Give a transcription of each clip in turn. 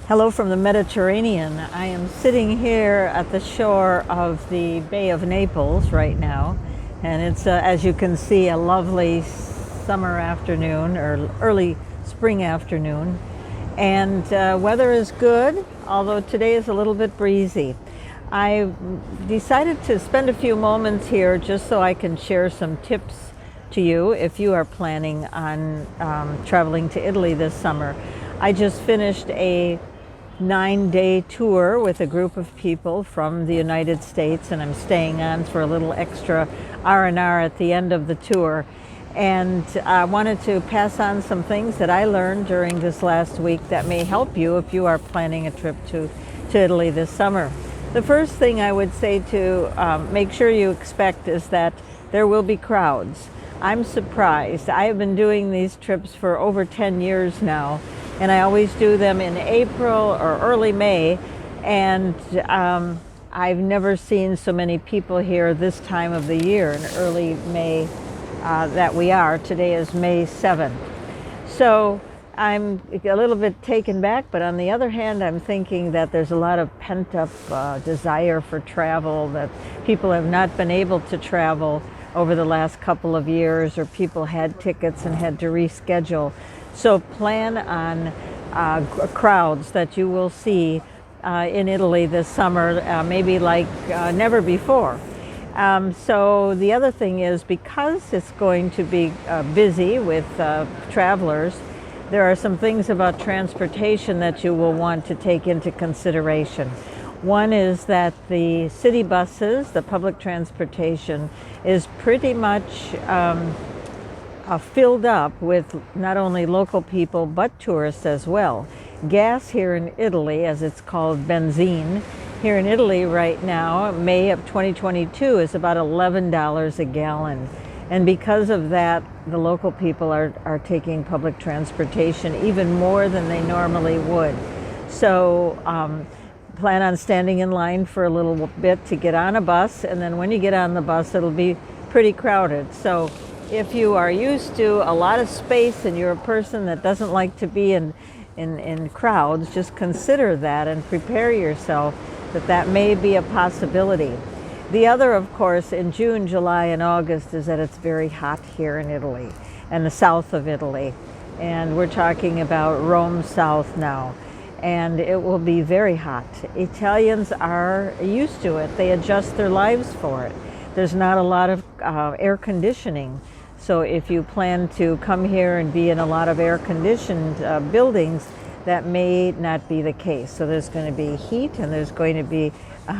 Hello from the Mediterranean. I am sitting here at the shore of the Bay of Naples right now, and it's, as you can see, a lovely summer afternoon or early spring afternoon. And weather is good, although today is a little bit breezy. I decided to spend a few moments here just so I can share some tips to you if you are planning on traveling to Italy this summer. I just finished a 9-day tour with a group of people from the United States, and I'm staying on for a little extra R&R at the end of the tour. And I wanted to pass on some things that I learned during this last week that may help you if you are planning a trip to Italy this summer. The first thing I would say to make sure you expect is that there will be crowds. I'm surprised. I have been doing these trips for over 10 years now, and I always do them in April or early May, and I've never seen so many people here this time of the year in early May that we are. Today is May 7th. So I'm a little bit taken back, but on the other hand, I'm thinking that there's a lot of pent-up desire for travel, that people have not been able to travel over the last couple of years, or people had tickets and had to reschedule. So plan on crowds that you will see in Italy this summer, maybe like never before. So the other thing is, because it's going to be busy with travelers, there are some things about transportation that you will want to take into consideration. One is that the city buses, the public transportation, is pretty much filled up with not only local people but tourists as well. Gas here in Italy, as it's called, benzene, here in Italy right now, May of 2022, is about $11 a gallon. And because of that, the local people are taking public transportation even more than they normally would. So plan on standing in line for a little bit to get on a bus, and then when you get on the bus, it'll be pretty crowded. So if you are used to a lot of space and you're a person that doesn't like to be in crowds, just consider that and prepare yourself that may be a possibility. The other, of course, in June, July, and August is that it's very hot here in Italy and the south of Italy. And we're talking about Rome south now. And it will be very hot. Italians are used to it. They adjust their lives for it. There's not a lot of air conditioning. So if you plan to come here and be in a lot of air-conditioned buildings, that may not be the case. So there's going to be heat and there's going to be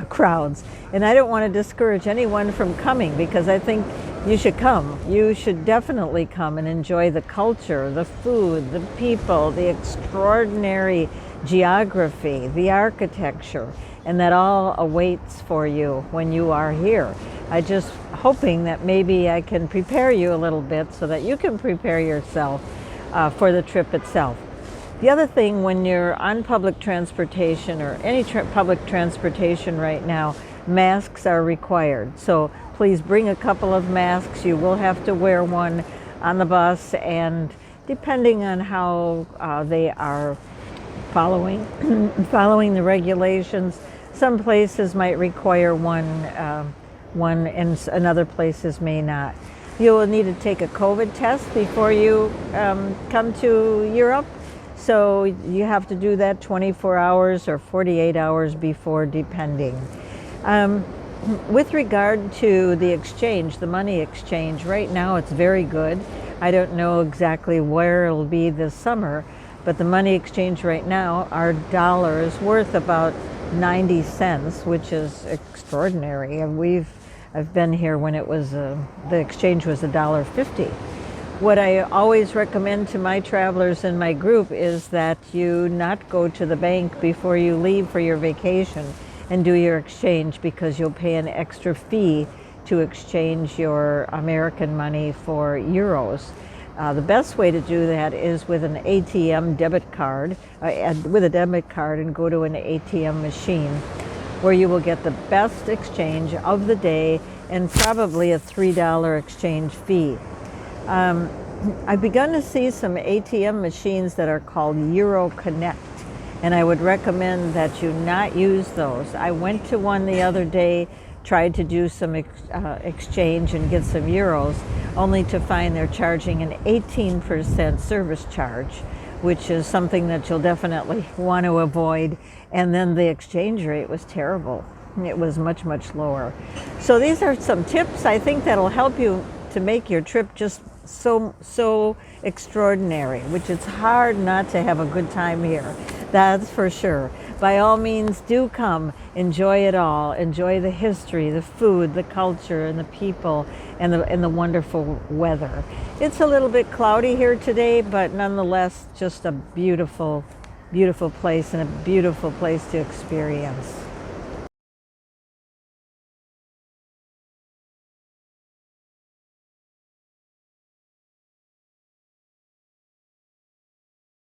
crowds. And I don't want to discourage anyone from coming, because I think you should come. You should definitely come and enjoy the culture, the food, the people, the extraordinary geography, the architecture, and that all awaits for you when you are here. I just hoping that maybe I can prepare you a little bit so that you can prepare yourself for the trip itself. The other thing, when you're on public transportation or any public transportation right now, masks are required. So please bring a couple of masks. You will have to wear one on the bus, and depending on how they are following the regulations, some places might require one and other places may not. You will need to take a COVID test before you come to Europe. So you have to do that 24 hours or 48 hours before, depending. With regard to the exchange, the money exchange, right now it's very good. I don't know exactly where it'll be this summer, but the money exchange right now, our dollar is worth about 90 cents, which is extraordinary. I've been here when it was the exchange was $1.50. What I always recommend to my travelers in my group is that you not go to the bank before you leave for your vacation and do your exchange, because you'll pay an extra fee to exchange your American money for euros. The best way to do that is with an ATM debit card, with a debit card, and go to an ATM machine where you will get the best exchange of the day and probably a $3 exchange fee. I've begun to see some ATM machines that are called Euro Connect, and I would recommend that you not use those. I went to one the other day, tried to do some exchange and get some euros, only to find they're charging an 18% service charge, which is something that you'll definitely want to avoid. And then the exchange rate was terrible. It was much, much lower. So these are some tips I think that'll help you to make your trip just so extraordinary, which it's hard not to have a good time here. That's for sure. By all means, do come, enjoy it all, enjoy the history, the food, the culture, and the people, and the wonderful weather. It's a little bit cloudy here today, but nonetheless, just a beautiful, beautiful place and a beautiful place to experience.